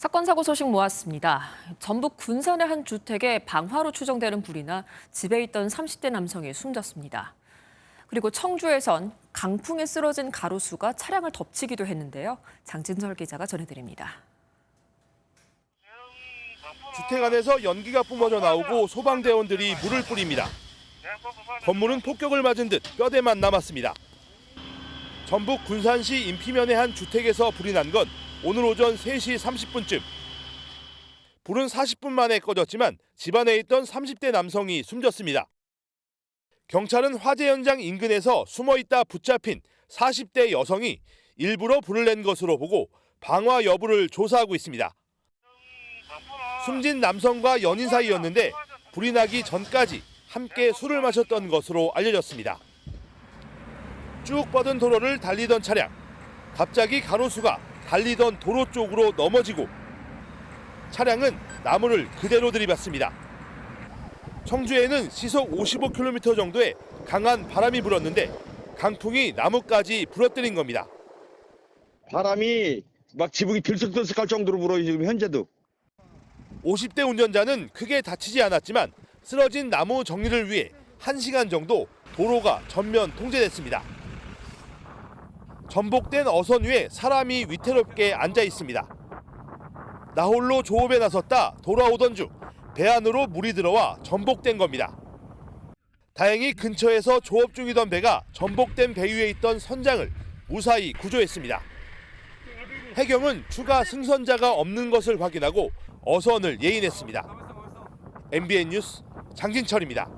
사건 사고 소식 모았습니다. 전북 군산의 한 주택에 방화로 추정되는 불이나 집에 있던 30대 남성이 숨졌습니다. 그리고 청주에선 강풍에 쓰러진 가로수가 차량을 덮치기도 했는데요. 장진설 기자가 전해드립니다. 주택 안에서 연기가 뿜어져 나오고 소방대원들이 물을 뿌립니다. 건물은 폭격을 맞은 듯 뼈대만 남았습니다. 전북 군산시 인피면의 한 주택에서 불이 난 건 오늘 오전 3시 30분쯤. 불은 40분 만에 꺼졌지만 집안에 있던 30대 남성이 숨졌습니다. 경찰은 화재 현장 인근에서 숨어있다 붙잡힌 40대 여성이 일부러 불을 낸 것으로 보고 방화 여부를 조사하고 있습니다. 숨진 남성과 연인 사이였는데 불이 나기 전까지 함께 술을 마셨던 것으로 알려졌습니다. 쭉 뻗은 도로를 달리던 차량. 갑자기 가로수가 달리던 도로 쪽으로 넘어지고 차량은 나무를 그대로 들이받습니다. 청주에는 시속 55km 정도의 강한 바람이 불었는데 강풍이 나무까지 부러뜨린 겁니다. 바람이 막 지붕이 들썩들썩할 정도로 불어요, 지금 현재도. 50대 운전자는 크게 다치지 않았지만 쓰러진 나무 정리를 위해 1시간 정도 도로가 전면 통제됐습니다. 전복된 어선 위에 사람이 위태롭게 앉아 있습니다. 나홀로 조업에 나섰다 돌아오던 중 배 안으로 물이 들어와 전복된 겁니다. 다행히 근처에서 조업 중이던 배가 전복된 배 위에 있던 선장을 무사히 구조했습니다. 해경은 추가 승선자가 없는 것을 확인하고 어선을 예인했습니다. MBN 뉴스 장진철입니다.